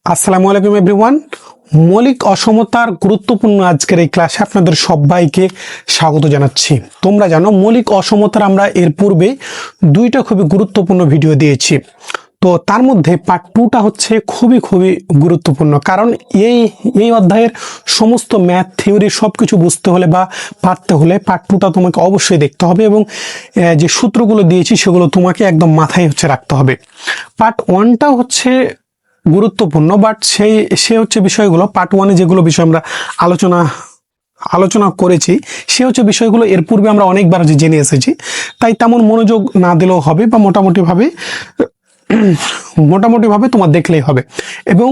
আসসালামু আলাইকুম এভরিওয়ান। মৌলিক অসমতার গুরুত্বপূর্ণ আজকের এই ক্লাসে আপনাদের সবাইকে স্বাগত জানাচ্ছি। তোমরা জানো মৌলিক অসমতার আমরা এর পূর্বে দুইটা খুবই গুরুত্বপূর্ণ ভিডিও দিয়েছি। তো তার মধ্যে পার্ট 2টা হচ্ছে খুবই গুরুত্বপূর্ণ, কারণ এই অধ্যায়ের সমস্ত ম্যাথ থিওরি সবকিছু বুঝতে হলে বা পারতে হলে পার্ট 2টা তোমাকে অবশ্যই দেখতে হবে, এবং যে সূত্রগুলো দিয়েছি সেগুলো তোমাকে একদম মাথায় রাখতে হবে। পার্ট 1টা হচ্ছে গুরুত্বপূর্ণ, বাট সে হচ্ছে বিষয়গুলো পার্ট 1-এ যেগুলো বিষয় আমরা আলোচনা করেছি সে হচ্ছে বিষয়গুলো এর পূর্বে আমরা অনেকবার জেনে এসেছি, তাই তেমন মনোযোগ না দিলেও হবে বা মোটামুটিভাবে তোমার দেখলেই হবে। এবং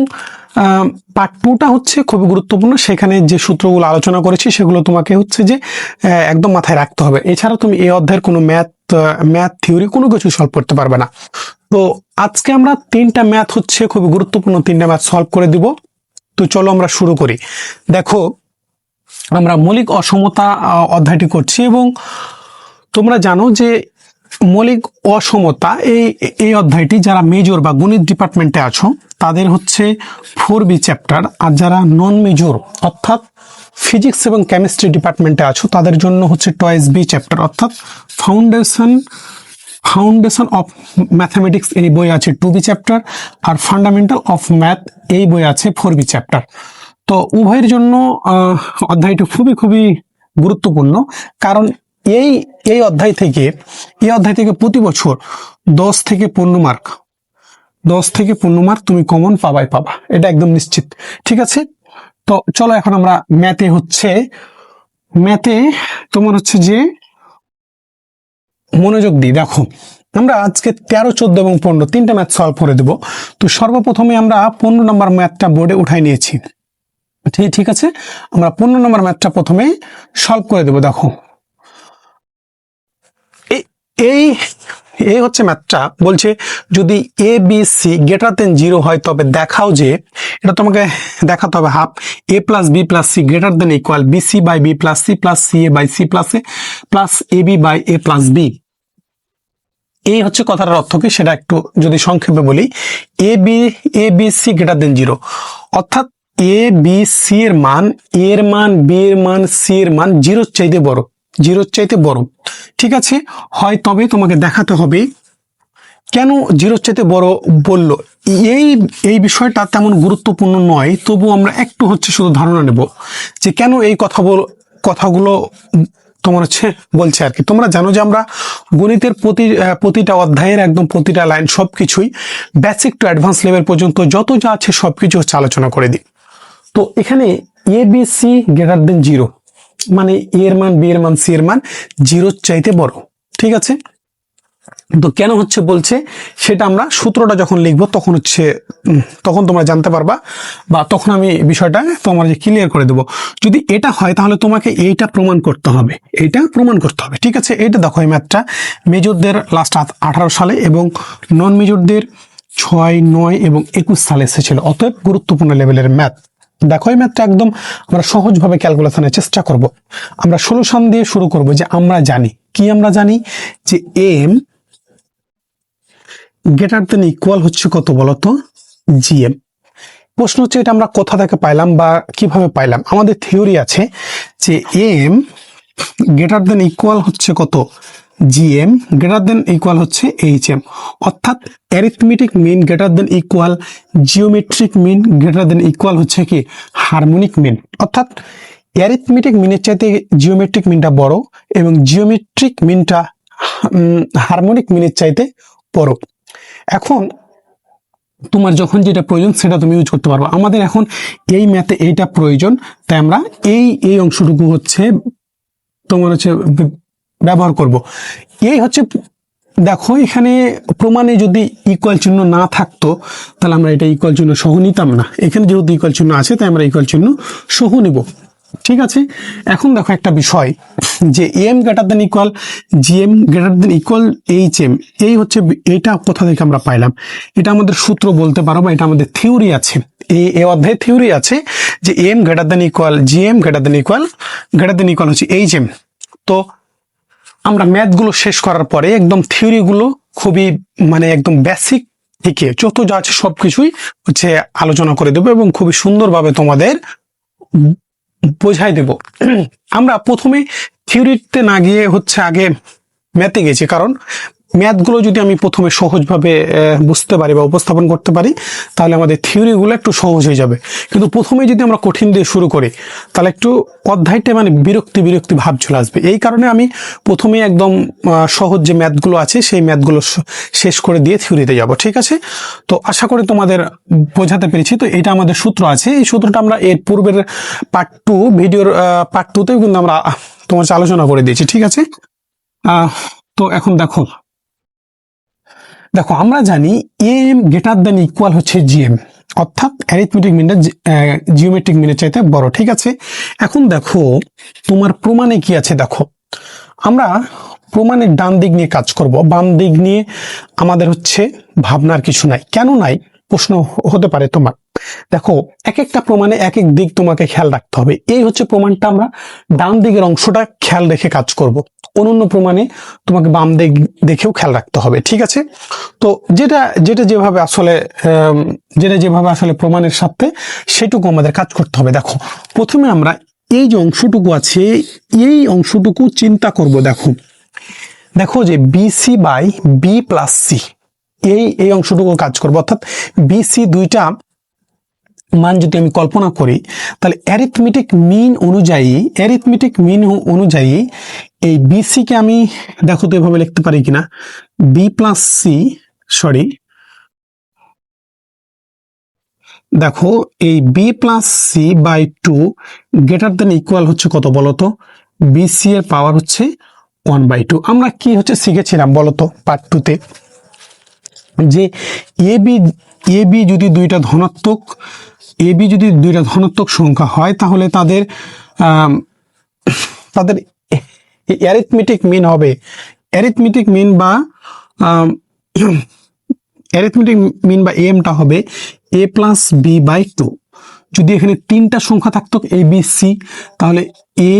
পার্ট 2টা হচ্ছে খুবই গুরুত্বপূর্ণ, সেখানে যে সূত্রগুলো আলোচনা করেছি সেগুলো তোমাকে হচ্ছে যে একদম মাথায় রাখতে হবে। এছাড়া তুমি এই অধ্যায়ের কোনো ম্যাথ থিওরি কোনো কিছু সলভ করতে পারবে না। তো আজকে আমরা 3টা ম্যাথ হচ্ছে খুবই গুরুত্বপূর্ণ 3টা ম্যাথ সলভ করে দিব। তো চলো আমরা শুরু করি। দেখো, আমরা মৌলিক অসমতা অধ্যায়টি করছি, এবং তোমরা জানো যে মৌলিক অসমতা এই অধ্যায়টি যারা মেজর বা গণিত ডিপার্টমেন্টে আছো তাদের হচ্ছে 4B চ্যাপ্টার, আর যারা নন মেজর অর্থাৎ ফিজিক্স এবং কেমিস্ট্রি ডিপার্টমেন্টে আছো তাদের জন্য হচ্ছে 2B চ্যাপ্টার, অর্থাৎ ফাউন্ডেশন অফ ম্যাথামেটিক্স এই বই আছে 2B চ্যাপ্টার, আর ফান্ডামেন্টাল অফ ম্যাথ এই বই আছে 4B চ্যাপ্টার। তো উভয়ের জন্য অধ্যায়টি খুবই গুরুত্বপূর্ণ, কারণ এই অধ্যায় থেকে প্রতি বছর 10 থেকে 15 মার্ক তুমি কমন পাবা, এটা একদম নিশ্চিত। ঠিক আছে, তো চলো এখন আমরা ম্যাথে তোমার হচ্ছে যে মনোযোগ দিই। দেখো, আমরা আজকে 13, 14 এবং 15 3টা ম্যাথ সলভ করে দেব। তো সর্বপ্রথমে আমরা 15 নম্বর ম্যাথটা বোর্ডে উঠাই নিয়েছি। ঠিক আছে, আমরা 15 নম্বর ম্যাথটা প্রথমে সলভ করে দেব। দেখো, এই হচ্ছে ম্যাথটা, বলছে যদি A B C greater than 0 হয় তবে দেখাও যে, এটা তোমাকে দেখাতে হবে half A plus B plus C greater than equal B C by B plus C plus C A by C plus A plus A B by A plus B. এই হচ্ছে কথাটার অর্থ কি সেটা একটু যদি সংক্ষেপে বলি। এ বি সি গ্রেটার দেন 0, অর্থাৎ এ বি সি এর মান, এর মান, বি এর মান, সি এর মান 0-র চাইতে বড়। ঠিক আছে, হয় তবে তোমাকে দেখাতে হবে কেন 0-র চাইতে বড় বললো। এই বিষয়টা তেমন গুরুত্বপূর্ণ নয়, তবু আমরা একটু হচ্ছে শুধু ধারণা নেব যে কেন এই কথাগুলো তোমার হচ্ছে বলছে আর কি। তোমরা জানো যে আমরা গণিতের প্রতিটা অধ্যায়ের একদম প্রতিটা লাইন সবকিছুই বেসিক টু অ্যাডভান্স লেভেল পর্যন্ত যত যা আছে সবকিছু হচ্ছে আলোচনা করে দিই। তো এখানে এ বি সি গ্রেটার দেন 0 মানে এর মান, বি এর মান, সি এর মান 0-র চাইতে বড়। ঠিক আছে, তো কেন হচ্ছে বলছে সেটা আমরা সূত্রটা যখন লিখবো তখন তোমরা জানতে পারবা, বা তখন আমি বিষয়টা তোমার যে ক্লিয়ার করে দেবো। যদি এটা হয় তাহলে তোমাকে এইটা প্রমাণ করতে হবে। ঠিক আছে, এইটা দেখো, এই ম্যাথটা মেজরদের লাস্ট 18 সালে এবং নন মেজরদের 6, 9 এবং 21 সালে এসেছিল, অতএব গুরুত্বপূর্ণ লেভেলের ম্যাথ। দেখো, এই ম্যাথটা একদম আমরা সহজভাবে ক্যালকুলেশনের চেষ্টা করব। আমরা সলিউশন দিয়ে শুরু করব। যে আমরা জানি যে এম গ্রেটার দেন ইকুয়াল হচ্ছে কত বলতো, জিএম। প্রশ্ন হচ্ছে এটা আমরা কোথা থেকে পাইলাম বা কিভাবে পাইলাম। আমাদের থিওরি আছে যে এম গ্রেটার দেন ইকুয়াল হচ্ছে কত, জিএম গ্রেটার দেন ইকুয়াল হচ্ছে এইচএম, অর্থাৎ arithmetic mean greater than equal geometric mean greater than equal হচ্ছে কি হারমোনিক মিন। অর্থাৎ অ্যারিথমেটিক মিনের চাইতে জিওমেট্রিক মিনটা বড়, এবং জিওমেট্রিক মিনটা হারমোনিক মিনের চাইতে বড়। এখন তোমার যখন যেটা প্রয়োজন সেটা তুমি ইউজ করতে পারবে। আমাদের এখন এই ম্যাথে এইটা প্রয়োজন, তাই আমরা এই অংশটুকু হচ্ছে তোমার হচ্ছে ব্যবহার করব। এই হচ্ছে, দেখো এখানে প্রমাণে যদি ইকুয়াল চিহ্ন না থাকতো তাহলে আমরা এটা ইকুয়াল চিহ্ন সহ নিতাম না। এখানে যেহেতু ইকুয়াল চিহ্ন আছে তাই আমরা ইকুয়াল চিহ্ন সহ নিব। ঠিক আছে, এখন দেখো একটা বিষয় যে M greater than equal GM greater than equal HM, এই হচ্ছে এইটা কোথা থেকে আমরা পাইলাম। এটা আমাদের সূত্র বলতে পারো, বা এটা আমাদের থিওরি আছে। এই অধ্যায়ে থিওরি আছে যে M greater than equal GM greater than equal হচ্ছে এইচএম। তো আমরা ম্যাথগুলো শেষ করার পরে একদম থিওরিগুলো খুবই একদম বেসিক থেকে যত যা আছে সবকিছুই হচ্ছে আলোচনা করে দেবো এবং খুবই সুন্দরভাবে তোমাদের বোঝাই দেব। আমরা প্রথমে থিওরিতে না গিয়ে হচ্ছে আগে ম্যাথে গেছি, কারণ ম্যাথগুলো যদি আমি প্রথমে সহজভাবে বুঝতে পারি বা উপস্থাপন করতে পারি তাহলে আমাদের থিওরিগুলো একটু সহজ হয়ে যাবে। কিন্তু প্রথমে যদি আমরা কঠিন দিয়ে শুরু করি তাহলে একটু অধ্যায়টা মানে বিরক্তি ভাব চলে আসবে। এই কারণে আমি প্রথমে একদম সহজ যে ম্যাথগুলো আছে সেই ম্যাথগুলো শেষ করে দিয়ে থিওরিতে যাব, ঠিক আছে? তো আশা করি তোমাদের বোঝাতে পেরেছি। তো এটা আমাদের সূত্র আছে, এই সূত্রটা আমরা এর পূর্বের পার্ট 2 ভিডিওর পার্ট 2তেও কিন্তু আমরা তোমার আলোচনা করে দিয়েছি, ঠিক আছে? তো এখন দেখো আমরা জানি এম গ্রেটার দেন ইকুয়াল হচ্ছে জিএম, অর্থাৎ অ্যারিথমেটিক মিনটা জিওমেট্রিক মিনের চাইতে বড়, ঠিক আছে? এখন দেখো তোমার প্রমাণে কি আছে। দেখো আমরা প্রমাণের ডান দিক নিয়ে কাজ করব, বাম দিক নিয়ে আমাদের হচ্ছে ভাবনার কিছু নাই। কেন নাই প্রশ্ন হতে পারে তোমার। দেখো এক একটা প্রমাণে এক এক দিক তোমাকে খেয়াল রাখতে হবে। এই হচ্ছে প্রমাণটা, আমরা ডান দিকের অংশটা খেয়াল রেখে কাজ করব। অন্যান্য প্রমাণে তোমাকে বাম দিক দেখেও খেয়াল রাখতে হবে, ঠিক আছে? তো যেটা যেভাবে আসলে প্রমাণের সাথে সেটুকু আমাদের কাজ করতে হবে। দেখো প্রথমে আমরা এই যে অংশটুকু আছে এই অংশটুকু চিন্তা করব। দেখো যে BC by B plus C, এই অংশটুকু কাজ করবো। অর্থাৎ বিসি দুইটা মান যদি আমি কল্পনা করি তাহলে অ্যারিথমেটিক মিন অনুযায়ী এই বিসি কে আমি দেখো তো এভাবে লিখতে পারি কিনা, বি প্লাস সি, দেখো এই B plus C by 2 greater than equal হচ্ছে কত বলতো? বিসি এর পাওয়ার হচ্ছে 1/2। আমরা কি হচ্ছে শিখেছিলাম বলতো পার্ট 2তে, যে এবি যদি দুইটা ধনাত্মক সংখ্যা হয় তাহলে তাদের অ্যারিথমেটিক মিন বা এমটা হবে এ প্লাস বি বাই 2। যদি এখানে তিনটা সংখ্যা থাকতো এ বি সি তাহলে এ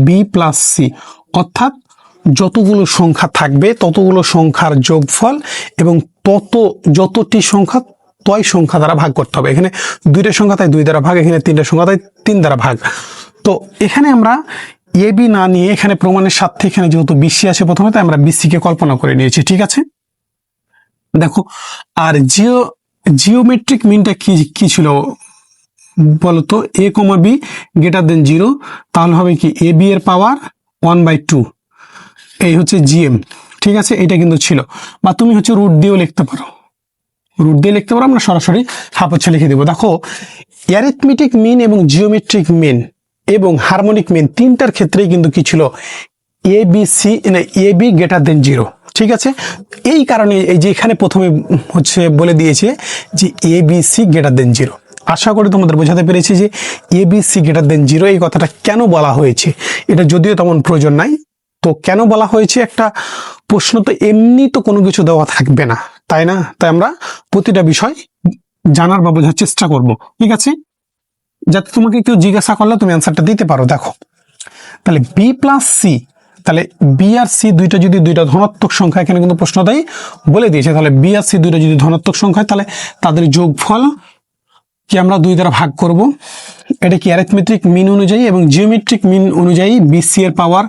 বি প্লাস সি, অর্থাৎ যতগুলো সংখ্যা থাকবে ততগুলো সংখ্যার যোগফল এবং যতটি সংখ্যা তয় সংখ্যা দ্বারা ভাগ করতে হবে। এখানে দুইটা সংখ্যা তাই 2 দ্বারা ভাগ, এখানে তিনটা সংখ্যা তাই 3 দ্বারা ভাগ। তো এখানে আমরা এ বি না নিয়ে এখানে প্রমাণের সাথে এখানে যেহেতু বিসি আছে প্রথমে, তাই আমরা বিসি কে কল্পনা করে নিয়েছি, ঠিক আছে? দেখো আর জিওমেট্রিক মিনটা কি ছিল বলতো? এ কমা বি গ্রেটার দেন 0, তাহলে হবে কি এ বি এর পাওয়ার 1/2, এই হচ্ছে জিএম, ঠিক আছে? এটা কিন্তু ছিল, বা তুমি হচ্ছে রুট দিয়েও লিখতে পারো, আমরা সরাসরি হাফ হচ্ছে লিখে দেবো। দেখো অ্যারিথমেটিক মিন এবং জিওমেট্রিক মিন এবং হারমোনিক মিন তিনটার ক্ষেত্রেই কিন্তু কি ছিল? এ বি গ্রেটার দেন 0, ঠিক আছে? এই কারণে এই যে এখানে প্রথমে হচ্ছে বলে দিয়েছে যে এ বি সি গ্রেটার দেন 0। আশা করি তোমাদের বোঝাতে পেরেছি যে এ বি সি গ্রেটার দেন 0 এই কথাটা কেন বলা হয়েছে। এটা যদিও তেমন প্রয়োজন নাই, তো কেন বলা হয়েছে? একটা প্রশ্ন তো এমনি তো কোনো কিছু দেওয়া থাকবে না, তাই না? তাই আমরা প্রতিটা বিষয় জানার বা বোঝার চেষ্টা করব, ঠিক আছে? যাতে তোমাকে কেউ জিজ্ঞাসা করলে তুমি অ্যান্সারটা দিতে পারো। দেখো তাহলে বি প্লাস সি, তাহলে বি আর সি দুইটা ধনাত্মক সংখ্যা, এখানে কিন্তু প্রশ্নটাই বলে দিয়েছে। তাহলে বি আর সি দুইটা যদি ধনাত্মক সংখ্যা তাহলে তাদের যোগফল কি আমরা 2 দ্বারা ভাগ করব। এটা কি অ্যারিথমেটিক মিন অনুযায়ী, এবং জিওমেট্রিক মিন অনুযায়ী বিসি এর পাওয়ার,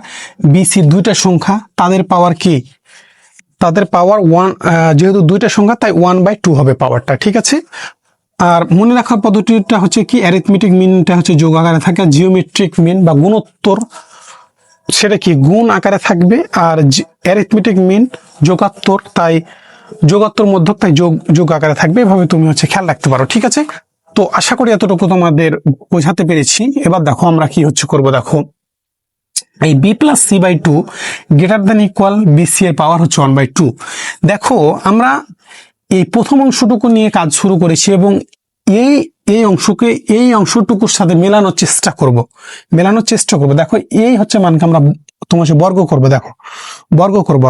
বিসি দুইটা সংখ্যা তাদের পাওয়ার কি? তাদের পাওয়ার 1, যেহেতু দুইটা সংখ্যা তাই 1/2 হবে পাওয়ারটা, ঠিক আছে? আর মনে রাখার পদ্ধতিটা হচ্ছে কি, অ্যারিথমেটিক মিনটা হচ্ছে যোগ আকারে থাকে, জিওমেট্রিক মিন বা গুণোত্তর সেটা কি গুণ আকারে থাকবে, আর অ্যারিথমেটিক মিন যোগাত্তর, তাই যোগাত্তর মধ্যক, তাই যোগ আকারে থাকবে। এভাবে তুমি হচ্ছে খেয়াল রাখতে পারো, ঠিক আছে? তো আশা করি এতটুকু তোমাদের বোঝাতে পেরেছি। এবার দেখো আমরা কি হচ্ছে করব। দেখো এই B plus C by 2 greater than equal BC এর পাওয়ার হচ্ছে 1/2। দেখো আমরা এই প্রথম অংশটুকু নিয়ে কাজ শুরু করেছি এবং এই অংশটুকুর সাথে মেলানোর চেষ্টা করব। দেখো এই হচ্ছে মানকে আমরা তোমার বর্গ করব। দেখো বর্গ করব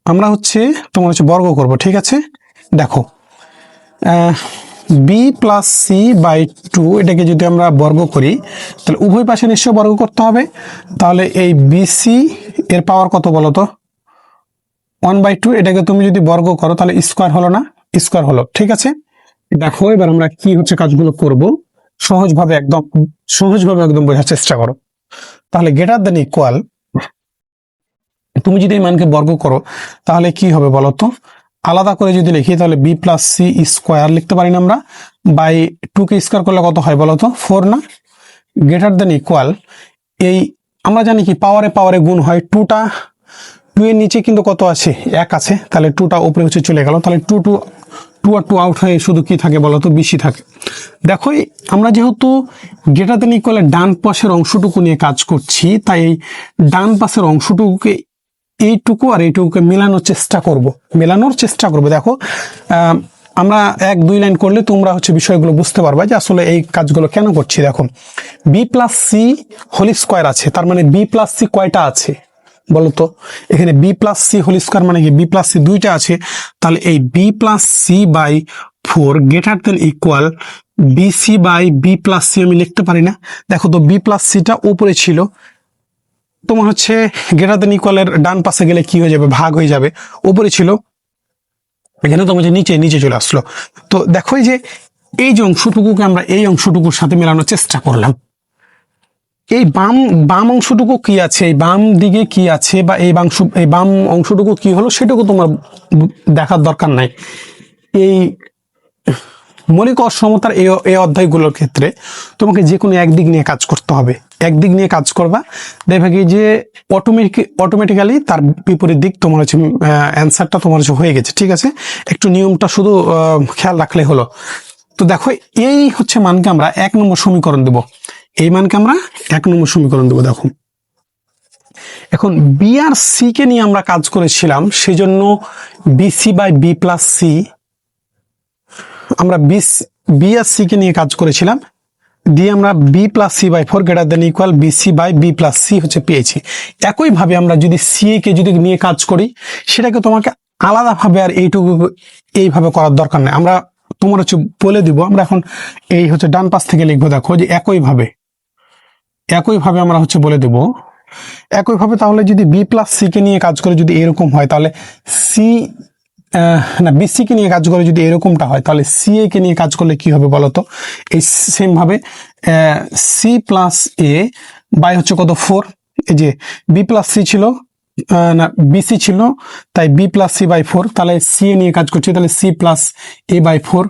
আমরা হচ্ছে তোমার হচ্ছে বর্গ করব, ঠিক আছে? দেখো বি প্লাস সি বাই 2 এটাকে যদি আমরা বর্গ করি তাহলে উভয় পাশে নিশ্চয় বর্গ করতে হবে। তাহলে এই বিসি এর পাওয়ার কত বলো তো? 1/2, এটাকে তুমি যদি বর্গ করো তাহলে স্কোয়ার হলো না, স্কোয়ার হলো। ঠিক আছে, দেখো এবার আমরা কি হচ্ছে কাজগুলো করব, সহজভাবে একদম বোঝার চেষ্টা করো। তাহলে গ্রেটার দেন ইকুয়াল, তুমি যদি এই মানকে বর্গ করো তাহলে কি হবে বলো তো, আলাদা করে যদি লিখি তাহলে বি প্লাস সি স্কোয়ার লিখতে পারি না আমরা, বাই 2 কে স্কোয়ার করলে কত হয় বলো তো, 4 না। গ্রেটার দেন ইকুয়াল, এই আমরা জানি কি পাওয়ারে পাওয়ারে গুণ হয়, 2 এর নিচে কিন্তু কত আছে, 1 আছে, তাহলে 2টা উপরে হচ্ছে চলে গেল, তাহলে 2 আর 2 আউট হয়ে শুধু কি থাকে বলো তো, বেশি থাকে। দেখো আমরা যেহেতু গ্রেটার দেন ইকুয়ালের ডান পাশের অংশটুকু নিয়ে কাজ করছি, তাই এই ডান পাশের অংশটুকুকে এইটুকু আর এইটুকুকে মেলানোর চেষ্টা করব। দেখো আমরা 1-2 লাইন করলে তোমরা হচ্ছে বিষয়গুলো বুঝতে পারবে যে আসলে এই কাজগুলো কেন করছি। দেখো B plus C whole square আছে, তার মানে বি প্লাস সি কয়টা আছে বলতো, এখানে B plus C whole square মানে কি, বি প্লাস সি 2টা আছে, তাহলে এই B plus C by 4 greater than equal B C by B plus C আমি লিখতে পারি না। দেখো তো বি প্লাস সিটা উপরে ছিল, তোমার হচ্ছে গ্রেটার দেন ইকুয়ালের ডান পাশে গেলে কি হয়ে যাবে, ভাগ হয়ে যাবে, উপরে ছিল, এখানে তোমার নিচে চলে আসলো। তো দেখো এই যে অংশটুকুকে আমরা এই অংশটুকুর সাথে মেলানোর চেষ্টা করলাম, এই বাম অংশটুকু কি আছে, এই বাম দিকে কি আছে, বা এই বাম অংশটুকু কি হলো সেটুকু তোমার দেখার দরকার নাই। এই মৌলিক অসমতার এই অধ্যায়গুলোর ক্ষেত্রে তোমাকে যে কোনো একদিক নিয়ে কাজ করতে হবে, একদিক নিয়ে কাজ করবা, দেখবে কি যে অটোমেটিক্যালি তার বিপরীত দিক তোমার হচ্ছে অ্যান্সারটা তোমার হচ্ছে হয়ে গেছে। ঠিক আছে, একটু নিয়মটা শুধু খেয়াল রাখলে হলো। তো দেখো এই হচ্ছে মানকে আমরা 1 নম্বর সমীকরণ দেব, এই মানকে আমরা 1 নম্বর সমীকরণ দেবো। দেখো এখন বি আর সি কে নিয়ে আমরা কাজ করেছিলাম, সেজন্য BC by B plus C, আমরা বি আর সি কে নিয়ে কাজ করেছিলাম, দিয়ে আমরা B plus C by 4 greater than equal BC by B plus C হচ্ছে পেয়েছি। একইভাবে আমরা যদি সি কে যদি নিয়ে কাজ করি, সেটাকে তোমাকে আলাদাভাবে আর এইভাবে করার দরকার নেই, আমরা তোমার হচ্ছে বলে দিব। আমরা এখন এই হচ্ছে ডান পাশ থেকে লিখবো, দেখো যে একইভাবে আমরা হচ্ছে বলে দেব একইভাবে। তাহলে যদি বি প্লাস সি কে নিয়ে কাজ করে যদি এরকম হয়, তাহলে সি না বিসি কে নিয়ে কাজ করে যদি এরকমটা হয়, তাহলে সি এ কে নিয়ে কাজ করলে কি হবে বলতো, এই সেম ভাবে সি প্লাস এ বাই হচ্ছে কত 4, এই যে বি প্লাস সি ছিল না বিসি ছিল, তাই বি প্লাস সি বাই 4, তাহলে সি এ নিয়ে কাজ করছি, তাহলে C plus A by 4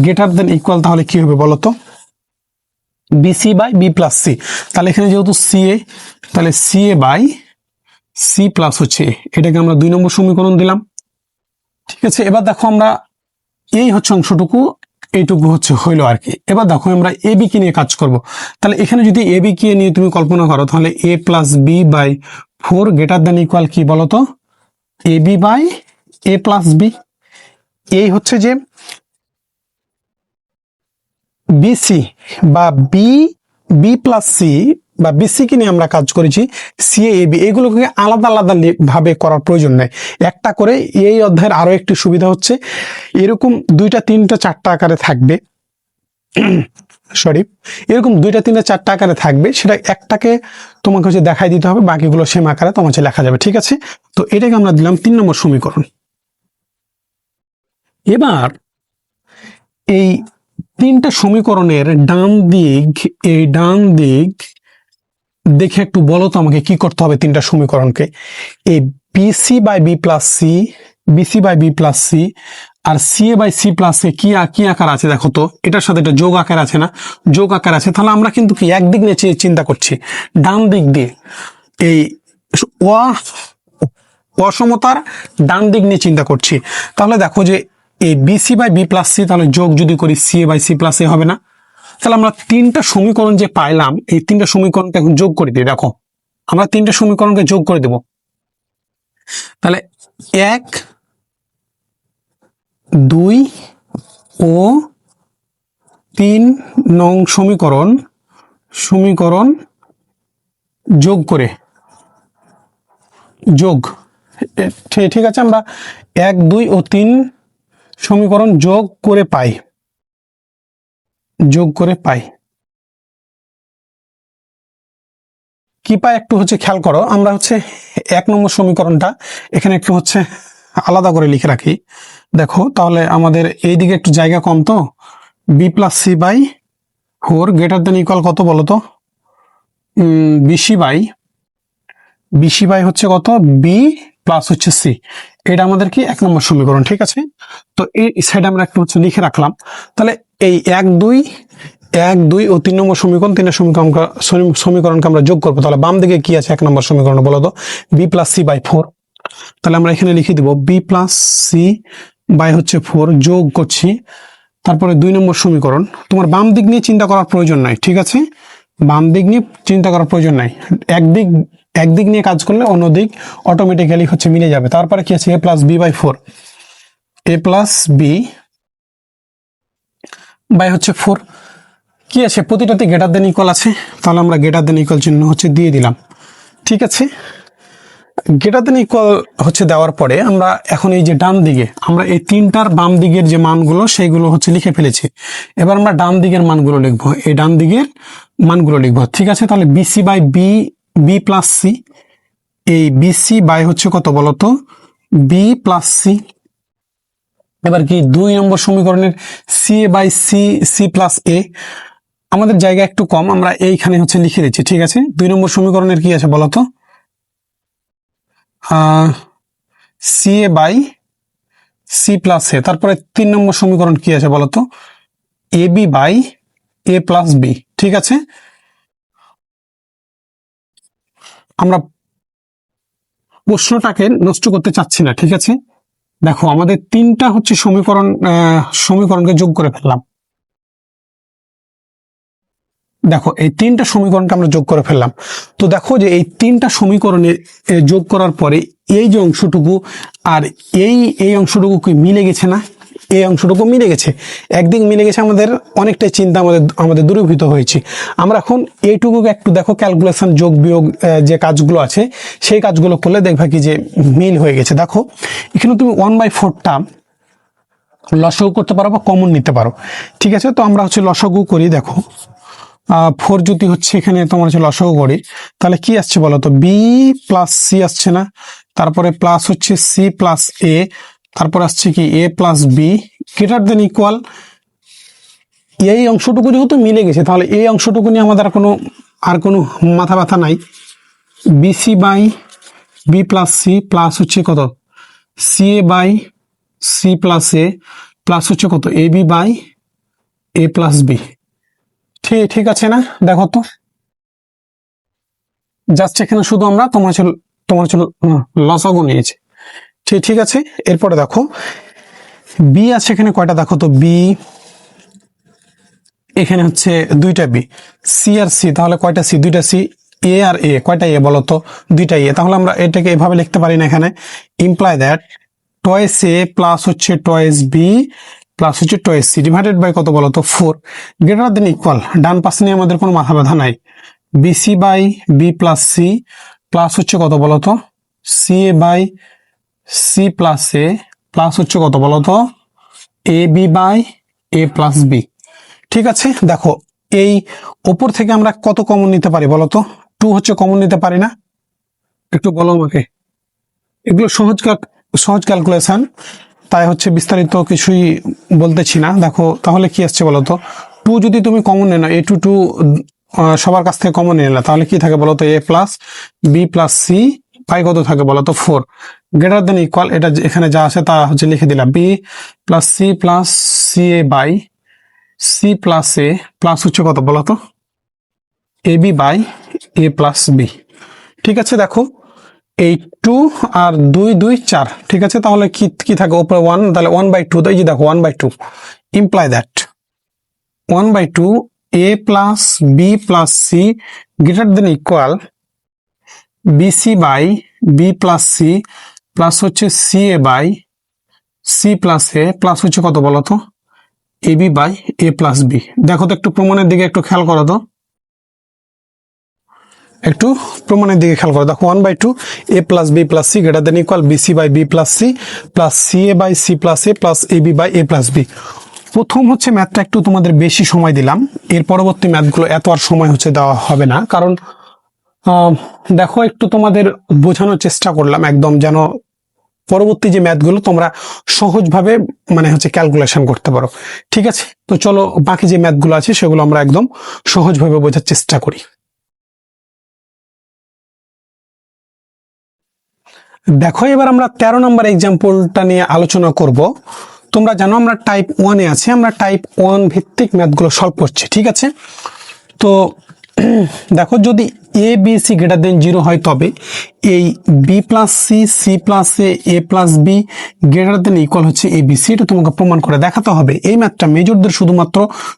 greater than equal, তাহলে কি হবে বলতো, BC by B plus C. তাহলে এখানে যেহেতু সি এ, তাহলে C A by C plus হচ্ছে এটাকে আমরা 2 নম্বর সমীকরণ দিলাম। ঠিক আছে, এবার দেখো আমরা এই হচ্ছে অংশটুকু, এইটুকু হচ্ছে হইলো আর কি। এবার দেখো আমরা এ বি কে নিয়ে কাজ করব, তাহলে এখানে যদি এ বি কে নিয়ে তুমি কল্পনা করো, তাহলে A plus B by 4 greater than equal কি বলতো, A B by A plus B. এই হচ্ছে যে বিসি বা বি প্লাস সি বা বিসি কে নিয়ে আমরা কাজ করেছি, সি এ বি, এগুলোকে আলাদা আলাদা ভাবে করার প্রয়োজন নেই, একটা করে। এই অধ্যায়ের আরো একটি সুবিধা হচ্ছে এরকম 2টা 3টা 4টা আকারে থাকবে, সরি এরকম 2টা 3টা 4টা আকারে থাকবে, সেটা একটাকে তোমাকে হচ্ছে দেখাই দিতে হবে, বাকিগুলো সেম আকারে তোমার হচ্ছে লেখা যাবে। ঠিক আছে, তো এটাকে আমরা দিলাম 3 নম্বর সমীকরণ। এবার এই 3টা সমীকরণের ডান দিক দেখে একটু বলো তো আমাকে কি করতে হবে। 3টা সমীকরণকে এই BC by B plus C আর C A by C plus A কি আকার আছে দেখো তো, এটার সাথে এটা যোগ আকার আছে না, যোগ আকার আছে। তাহলে আমরা কিন্তু কি একদিক নিয়ে চিন্তা করছি, ডান দিক দিয়ে এই অসমতার ডান দিক নিয়ে চিন্তা করছি। তাহলে দেখো যে এই BC by B plus C, তাহলে যোগ যদি করি C A by C plus A হবে না। তাহলে আমরা 3টা সমীকরণ যে পাইলাম, এই 3টা সমীকরণকে এখন যোগ করে দিই। দেখো আমরা 3টা সমীকরণকে যোগ করে দেব, তাহলে 1, 2 ও 3 নং সমীকরণ যোগ করে ঠিক আছে, আমরা 1, 2 ও 3 সমীকরণ যোগ করে পাই কি পাই একটু হচ্ছে খেয়াল করো। আমরা হচ্ছে 1 নম্বর সমীকরণটা এখানে একটু হচ্ছে আলাদা করে লিখে রাখি। দেখো তাহলে আমাদের এই দিকে একটু জায়গা কম, তো B plus C by four greater than equal কত বলো তো? বিসি বাই হচ্ছে কত? বি প্লাস হচ্ছে সি। এটা আমাদের কি 1 নম্বর সমীকরণ, ঠিক আছে। তো এই সাইডে আমরা একটু হচ্ছে লিখে রাখলাম। তাহলে এই 1 2 ও 3 নম্বর সমীকরণ, 3 সমীকরণকে আমরা যোগ করবো। তাহলে বাম দিকে কি আছে 1 নম্বর সমীকরণ বলো তো? B plus C by four. তাহলে আমরা এখানে লিখে দিব বি প্লাস সি বাই হচ্ছে 4 যোগ করছি, তারপরে 2 নম্বর সমীকরণ। তোমার বাম দিক নিয়ে চিন্তা করার প্রয়োজন নাই, ঠিক আছে। বাম দিক নিয়ে চিন্তা করার প্রয়োজন নাই, একদিক নিয়ে কাজ করলে অন্য দিক অটোমেটিক্যালি হচ্ছে মিলে যাবে। তারপরে কি আছে? A plus B by four, A plus B by হচ্ছে 4। কি আছে? প্রতিটাতে গ্রেটার দেন ইকুয়াল আছে, তাহলে আমরা গ্রেটার দেন ইকুয়াল চিহ্ন হচ্ছে দিয়ে দিলাম, ঠিক আছে। গ্রেটার দেন ইকুয়াল হচ্ছে দেওয়ার পরে আমরা এখন এই যে ডান দিকে আমরা এই তিনটার বাম দিকের যে মানগুলো সেইগুলো হচ্ছে লিখে ফেলেছি। এবার আমরা ডান দিকের মানগুলো লিখবো, এই ডান দিকের মানগুলো লিখবো, ঠিক আছে। তাহলে BC by B plus C, এই বিসি বাই হচ্ছে কত বলতো? B plus C. এবার কি 2 নম্বর সমীকরণের C A by C plus A, আমাদের জায়গা একটু কম, আমরা এইখানে হচ্ছে লিখে দিচ্ছি, ঠিক আছে। 2 নম্বর সমীকরণের কি আছে বলতো? C A by C plus A. তারপরে 3 নম্বর সমীকরণ কি আছে বলতো? A B by A plus B, ঠিক আছে। আমরা প্রশ্নটাকে নষ্ট করতে চাচ্ছি না, ঠিক আছে। দেখো আমাদের 3টা হচ্ছে সমীকরণকে যোগ করে ফেললাম। দেখো এই 3টা সমীকরণকে আমরা যোগ করে ফেললাম। তো দেখো যে এই 3টা সমীকরণে যোগ করার পরে এই যে অংশটুকু আর এই অংশটুকু কি মিলে গেছে না? এই অংশটুকু মিলে গেছে, একদিক মিলে গেছে, আমাদের অনেকটাই চিন্তা আমাদের দূরীভূত হয়েছে। আমরা এখন এইটুকুকে একটু দেখো ক্যালকুলেশন, যোগ বিয়োগ যে কাজগুলো আছে সেই কাজগুলো করলে দেখবা কি যে মিল হয়ে গেছে। দেখো এখানে তুমি 1/4টা লসাগু করতে পারো বা কমন নিতে পারো, ঠিক আছে। তো আমরা হচ্ছে লসাগু করি। দেখো 4 যদি হচ্ছে এখানে তোমার হচ্ছে লসাগু করি, তাহলে কি আসছে বলো তো? বি প্লাস সি আসছে না, তারপরে প্লাস হচ্ছে সি প্লাস এ, তারপর আসছে কি A plus B greater than equal. এই অংশটুকু যেহেতু মিলে গেছে, তাহলে এই অংশটুকু নিয়ে আমাদের আর কোনো মাথা ব্যথা নাই। BC by B plus C plus হচ্ছে কত? C A by C plus A plus হচ্ছে কত? A B by A plus B. ঠিক আছে না? দেখো তো জাস্ট এখানে শুধু আমরা তোমার লসাগু নিয়েছি, ঠিক আছে। এরপরে দেখো বি আছে এখানে কয়টা? দেখো তো বি এখানে হচ্ছে 2টা বি, সি আর সি, তাহলে কয়টা সি? 2টা সি। এ আর এ কয়টা এ বলো তো? 2টা এ। তাহলে আমরা এটাকে এভাবে লিখতে পারি না, এখানে imply that twice A plus হচ্ছে টয়েস বি প্লাস হচ্ছে টয়েস সি ডিভাইডেড বাই কত বলো তো? 4 গ্রেটার দেন ইকুয়াল। ডান পাশে নিয়ে আমাদের কোনো মাথা ব্যথা নাই। BC by B plus C plus হচ্ছে কত বলো তো? C A by C plus A plus হচ্ছে কত বলো তো? A B by A plus B, ঠিক আছে। দেখো এই ওপর থেকে আমরা কত কমন নিতে পারি বলো তো? 2 হচ্ছে কমন নিতে পারি না? একটু বলো আমাকে। এগুলো সহজ ক্যালকুলেশন, তাই হচ্ছে বিস্তারিত কিছুই বলতেছি না। দেখো তাহলে কি আসছে বলো তো? 2 যদি তুমি কমন নেই না, এ টু টু সবার কাছ থেকে কমন নিলে, তাহলে কি থাকে বলো তো? A plus B plus C by কত থাকে বলো তো? 4 গ্রেটার দেন ইকুয়াল। এটা এখানে যা আছে তা হচ্ছে লিখে দিলাম, B plus C A by C plus A plus হচ্ছে কত বলো তো? A B by A plus B, ঠিক আছে। দেখো এই 2 আর 2 2 4, ঠিক আছে। তাহলে কি থাকে উপরে 1, তাহলে 1/2। তো এই যে দেখো 1/2 imply that 1/2 A plus B plus C greater than equal BC by B plus C plus হচ্ছে C A by C plus A plus হচ্ছে কত বলো তো? A B by A plus B. দেখো তো একটু প্রমাণের দিকে একটু খেয়াল করো তো, একটু প্রমাণের দিকে খেয়াল করো। দেখো 1/2 A plus B plus C greater than equal BC by B plus C plus C A by C plus A plus A B by A plus B. প্রথম হচ্ছে ম্যাথটা একটু তোমাদের বেশি সময় দিলাম, এর পরবর্তী ম্যাথগুলো এত আর সময় হচ্ছে দেওয়া হবে না, কারণ দেখো একটু তোমাদের বোঝানোর চেষ্টা করলাম একদম যেন পরবর্তী যে ম্যাথগুলো তোমরা সহজভাবে মানে হচ্ছে ক্যালকুলেশন করতে পারো। ঠিক আছে, তো চলো বাকি যে ম্যাথগুলো আছে সেগুলো আমরা একদম সহজভাবে বোঝার চেষ্টা করি। দেখো এবার আমরা 13 নম্বর এক্সাম্পলটা নিয়ে আলোচনা করব। তোমরা জানো আমরা টাইপ 1-এ আছি, আমরা টাইপ 1 ভিত্তিক ম্যাথগুলো সলভ করছি। ঠিক আছে, তো দেখো যদি A B C greater than 0 হয় তবে এই B plus C, C plus A plus B greater than equal হচ্ছে এ বি সি। এটা তোমাকে প্রমাণ করে দেখাতে হবে। এই ম্যাথটা মেজরদের শুধুমাত্র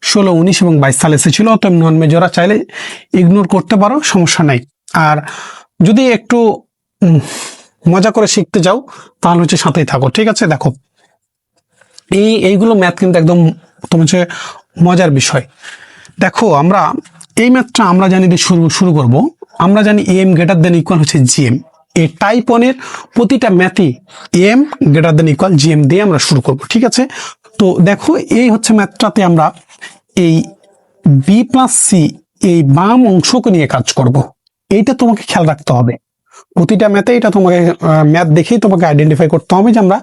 16, 19 এবং 22 সালে এসেছিল, অতএব নন মেজররা চাইলে ইগনোর করতে পারো, সমস্যা নাই। আর যদি একটু মজা করে শিখতে যাও তাহলে হচ্ছে সাথেই থাকো। ঠিক আছে, দেখো এইগুলো ম্যাথ কিন্তু একদম তোমার হচ্ছে মজার বিষয়। দেখো আমরা এই ম্যাথটা আমরা জানি দিয়ে শুরু করব। আমরা জানি এম গ্রেটার দেন ইকুয়াল হচ্ছে জিএম। এই টাইপ 1 এর প্রতিটা ম্যাথই M greater than equal GM দিয়ে আমরা শুরু করব। ঠিক আছে, তো দেখো এই হচ্ছে ম্যাথটাতে আমরা এই বি প্লাস সি এই বাম অংশকে নিয়ে কাজ করব। এইটা তোমাকে খেয়াল রাখতে হবে। প্রতিটা ম্যাথে এটা তোমাকে ম্যাথ দেখেই তোমাকে আইডেন্টিফাই করতে হবে যে আমরা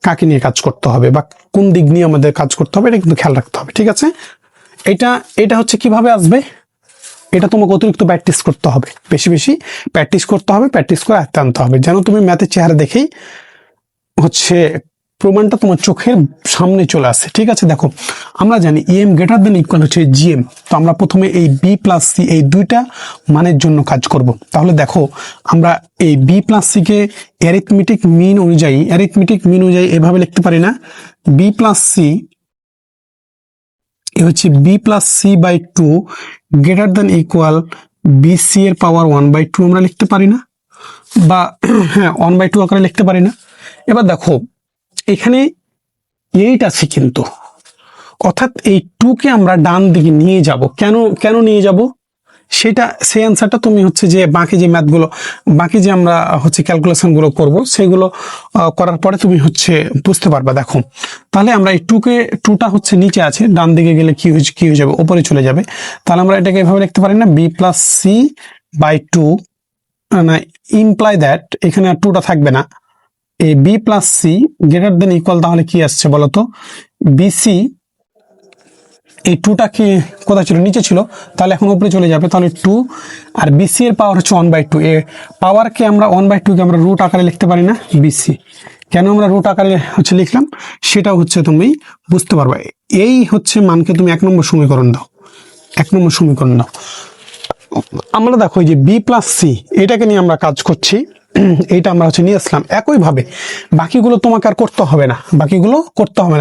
কাকে নিয়ে কাজ করতে হবে বা কোন দিক নিয়ে আমাদের কাজ করতে হবে, এটা কিন্তু খেয়াল রাখতে হবে। ঠিক আছে, এটা হচ্ছে কিভাবে আসবে, এটা তোমাকে অতিরিক্ত প্র্যাকটিস করতে হবে, বেশি বেশি প্র্যাকটিস করতে হবে, প্র্যাকটিস করে আয়ত্তে আনতে হবে, যেন তুমি ম্যাথের চেহারা দেখেই হচ্ছে প্রমাণটা তোমার চোখের সামনে চলে আসে। ঠিক আছে, দেখো আমরা জানি এম গ্রেটার দেন ইকুয়াল হচ্ছে জিএম। তো আমরা প্রথমে এই বি প্লাস সি এই দুইটা মানের জন্য কাজ করব। তাহলে দেখো আমরা এই B plus C K arithmetic মিন অনুযায়ী এভাবে লিখতে পারি না, বি প্লাস সি এ হচ্ছে B plus C by 2 greater than equal B C এর পাওয়ার 1/2 আমরা লিখতে পারি না, বা হ্যাঁ 1/2 আকারে লিখতে পারি না। এবার দেখো এখানে 8 আছে কিন্তু, অর্থাৎ এই 2 কে আমরা ডান দিকে নিয়ে যাব। কেন নিয়ে যাব সেই অ্যান্সারটা তুমি হচ্ছে যে বাকি যে ম্যাথগুলো, বাকি যে আমরা হচ্ছে ক্যালকুলেশনগুলো করব সেগুলো করার পরে তুমি হচ্ছে বুঝতে পারবা। দেখো তাহলে আমরা এই 2টা হচ্ছে নিচে আছে, ডান দিকে গেলে কি হয়ে যাবে, উপরে চলে যাবে। তাহলে আমরা এটাকে এভাবে লিখতে পারি না, বি প্লাস সি বাই 2 না, ইমপ্লাই দ্যাট এখানে আর 2টা থাকবে না, এই B plus C greater than equal তাহলে কি আসছে বলতো, বিসি। এই 2টা কি কোথায় ছিল, নিচে ছিল, তাহলে এখন উপরে চলে যাবে। তাহলে 2 আর বিসি এর পাওয়ার হচ্ছে 1/2। এ পাওয়ারকে আমরা 1/2 কে আমরা রুট আকারে লিখতে পারি না বিসি। কেন আমরা রুট আকারে হচ্ছে লিখলাম সেটাও হচ্ছে তুমি বুঝতে পারবে। এই হচ্ছে মানকে তুমি 1 নম্বর সমীকরণ দাও, 1 নম্বর সমীকরণ দাও। আমরা দেখো এই যে বি প্লাস সি এটাকে নিয়ে আমরা কাজ করছি, এইটা আমরা হচ্ছে নিয়ে আসলাম। একইভাবে বাকিগুলো তোমাকে আর করতে হবে না,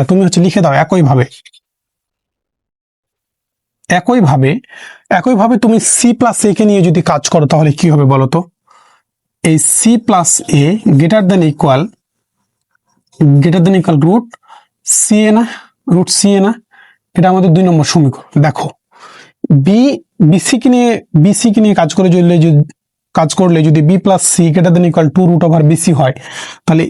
তুমি হচ্ছে লিখে দাও একইভাবে তুমি সি প্লাস এ কে নিয়ে যদি কাজ করো তাহলে কি হবে বলো তো, এই C plus A greater than equal root C A না, এটা আমাদের 2 নম্বর সমীকরণ। দেখো বিসি কে নিয়ে কাজ করলে যদি B plus C greater than equal 2 root over BC হয়, তাহলে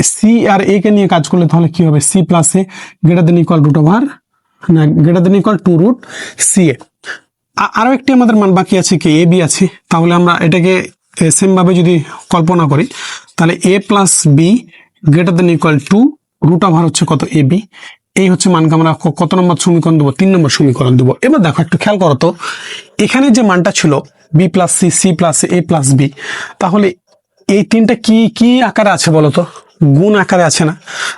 সি আর এ কে নিয়ে কাজ করলে তাহলে কি হবে, C plus A greater than equal root over না greater than equal 2 root C A. আরো একটি আমাদের মান বাকি আছে কি, এ বি আছে। তাহলে আমরা এটাকে সেম ভাবে যদি কল্পনা করি তাহলে A plus B greater than equal 2 root over হচ্ছে কত, এ বি। এই হচ্ছে মানকে আমরা কত নম্বর সমীকরণ দেবো, 3 নম্বর সমীকরণ দেবো। এবার দেখো একটু খেয়াল করো তো, এখানে যে মানটা ছিল B plus C, C plus A plus B, তাহলে এই তিনটা কি আকারে আছে বলতো, গুণ আকারে আছে না।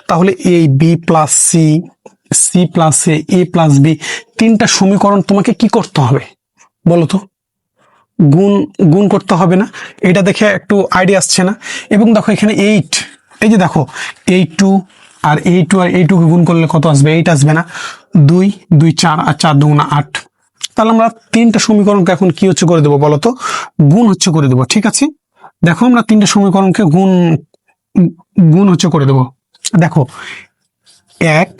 তাহলে এই B plus C, C plus A plus B, 3টা সমীকরণ তোমাকে কি করতে হবে বলতো, গুণ করতে হবে না। এটা দেখে একটু আইডিয়া আসছে না। এবং দেখো এখানে 8, এই যে দেখো এই 2 আর এই 2 আর এই 2 কে গুণ করলে কত আসবে, 8 আসবে না, 2 2 4 আর 4 2 8। তাহলে আমরা 3টা সমীকরণকে এখন কি হচ্ছে করে দেবো বলতো, গুণ হচ্ছে করে দেবো। ঠিক আছে, দেখো আমরা 3টা সমীকরণকে গুণ হচ্ছে করে দেবো। দেখো 1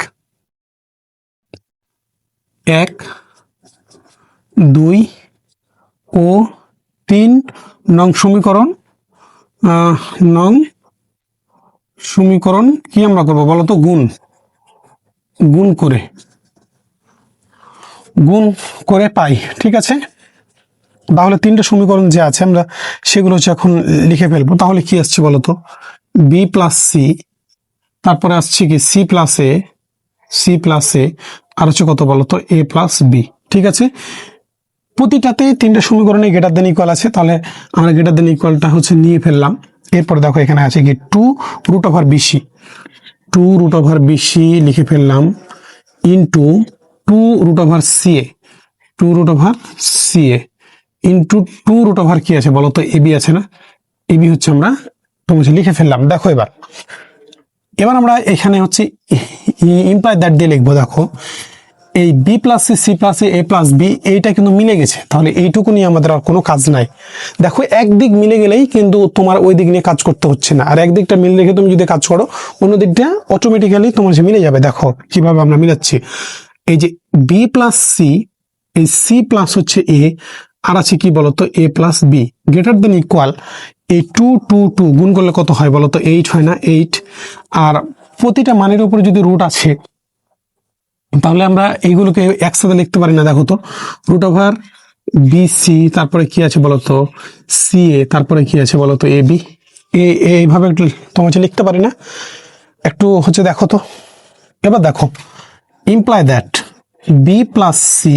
2 ও 3 নং সমীকরণ কি আমরা করবো বলতো, গুণ করে পাই। ঠিক আছে, তাহলে 3টা সমীকরণ যে আছে আমরা সেগুলো হচ্ছে এখন লিখে ফেলবো। তাহলে কি আসছে বলতো, বি প্লাস সি, তারপরে আসছে কি সি প্লাস এ, সি প্লাস এ, আর হচ্ছে কত বলতো এ প্লাস বি। ঠিক আছে, প্রতিটাতে তিনটা সমীকরণে গ্রেটার দেন ইকুয়াল আছে, তাহলে আমরা গ্রেটার দেন ইকুয়ালটা হচ্ছে নিয়ে ফেললাম। এরপর দেখো এখানে আছে কি two root over BC, two root over BC লিখে ফেললাম into two root over CA, two root over CA into two root over কি আছে বলো তো এবি আছে না, এবি হচ্ছে আমরা তোমার লিখে ফেললাম। দেখো এবার এবার আমরা এখানে হচ্ছে ইমপ্লাই দ্যাট দিয়ে লিখবো। দেখো এই B plus C, C plus A plus B, এইটা কিন্তু মিলে গেছে, তাহলে এইটুকু নিয়ে আমাদের আর কোনো কাজ নাই। দেখো একদিক মিলে গেলেই কিন্তু তোমার ওই দিক নিয়ে কাজ করতে হচ্ছে না, আর একদিকটা মিলে রেখে তুমি যদি কাজ করো অন্য দিকটা অটোমেটিক্যালি তোমার সে মিলে যাবে। দেখো কিভাবে আমরা মিলাচ্ছি, এই যে বি প্লাস সি, এই সি প্লাস হচ্ছে এ, আর আছে কি বলতো A plus B greater than equal এই টু টু টু গুণ করলে কত হয় বলতো 8 হয় না, 8। আর প্রতিটা মানের উপরে যদি রুট আছে তাহলে আমরা এইগুলোকে একসাথে লিখতে পারি না। দেখো তো রুট ওভার বিসি, তারপরে কি আছে বলতো সি এ, তারপরে কি আছে বলতো এ বি, এইভাবে তোমার লিখতে পারি না, একটু হচ্ছে দেখো তো। এবার দেখো imply that B plus C,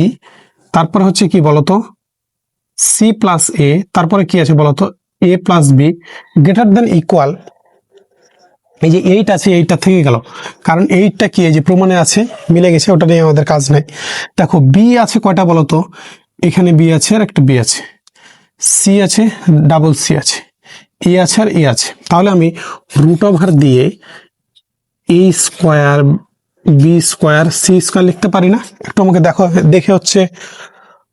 তারপরে হচ্ছে কি বলতো সি প্লাস এ, তারপরে কি আছে বলতো A plus B greater than equal এই যে 8 আছে, এইটা থেকে গেল, কারণ 8টা কি এই যে প্রমাণে আছে মিলে গেছে, ওটা নিয়ে আমাদের কাজ নাই। দেখো বি আছে কয়টা বলতো, এখানে বি আছে আর একটা বি আছে, সি আছে, ডাবল সি আছে, এ আছে আর এ আছে, তাহলে আমি রুট ওভার দিয়ে A square B square C square লিখতে পারি না? একটু আমাকে দেখো, দেখে হচ্ছে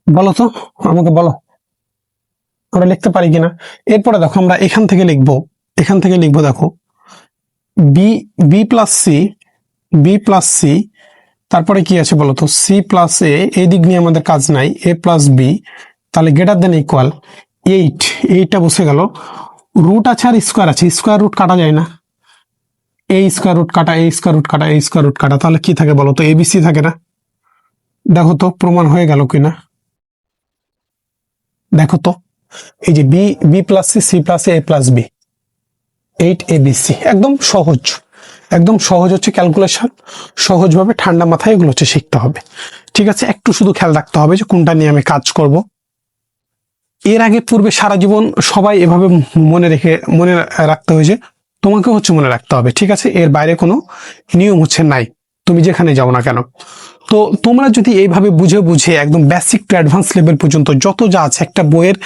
বলো তো, আমাকে বলো আমরা লিখতে পারি কিনা। এরপরে দেখো আমরা এখান থেকে লিখবো, এখান থেকে লিখবো দেখো B, B plus C, B plus C, তারপরে কি আছে বলতো সি প্লাস এ, এই দিক নিয়ে আমাদের কাজ নাই, এ প্লাস বি, তাহলে গ্রেটার দেন ইকুয়াল 8, এইটা বসে গেল, রুট আছে আর স্কোয়ার আছে, স্কোয়ার রুট কাটা যায় না, এই স্কোয়ার রুট কাটা, এই স্কোয়ার রুট কাটা, এই স্কোয়ার রুট কাটা, তাহলে কি থাকে বলতো এবিসি থাকে না? দেখো তো প্রমাণ হয়ে গেল কিনা, দেখো তো এই যে B, B plus C, C plus A plus B, 8 ABC, একদম সহজ, একদম সহজ হচ্ছে ক্যালকুলেশন, সহজভাবে ঠান্ডা মাথায় এগুলো হচ্ছে শিখতে হবে। ঠিক আছে, একটু শুধু খেয়াল রাখতে হবে যে কোনটা নিয়ে আমি কাজ করব। এর আগে পূর্বে সারা জীবন সবাই এভাবে মনে রাখতে হয়েছে, তোমাকে হচ্ছে মনে রাখতে হবে। ঠিক আছে, এর বাইরে কোনো নিয়ম হচ্ছে নাই, তুমি যেখানে যাও না কেন। তো তোমরা যদি এইভাবে বুঝে বুঝে একদম বেসিক টু অ্যাডভান্স লেভেল পর্যন্ত যত যা আছে একটা বইয়ের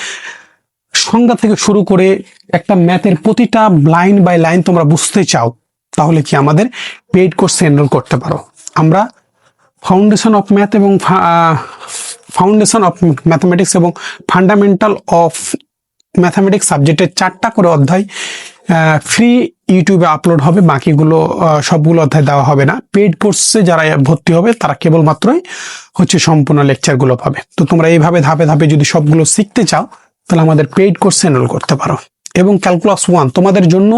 সংজ্ঞা থেকে শুরু করে একটা ম্যাথের প্রতিটা লাইন বাই লাইন তোমরা বুঝতে চাও, তাহলে কি আমাদের পেইড কোর্সে এনরোল করতে পারো। আমরা ফাউন্ডেশন অফ ম্যাথ এবং ফাউন্ডেশন অফ ম্যাথমেটিক্স এবং ফান্ডামেন্টাল অফ ম্যাথমেটিক্স সাবজেক্টের 4টা করে অধ্যায় ফ্রি ইউটিউবে আপলোড হবে, বাকিগুলো সবগুলো অধ্যায় দেওয়া হবে না। পেইড কোর্সে যারা ভর্তি হবে তারা কেবলমাত্রই হচ্ছে সম্পূর্ণ লেকচারগুলো পাবে। তো তোমরা এইভাবে ধাপে ধাপে যদি সবগুলো শিখতে চাও তাহলে আমাদের পেইড কোর্সে এনরোল করতে পারো। এবং ক্যালকুলাস 1 তোমাদের জন্য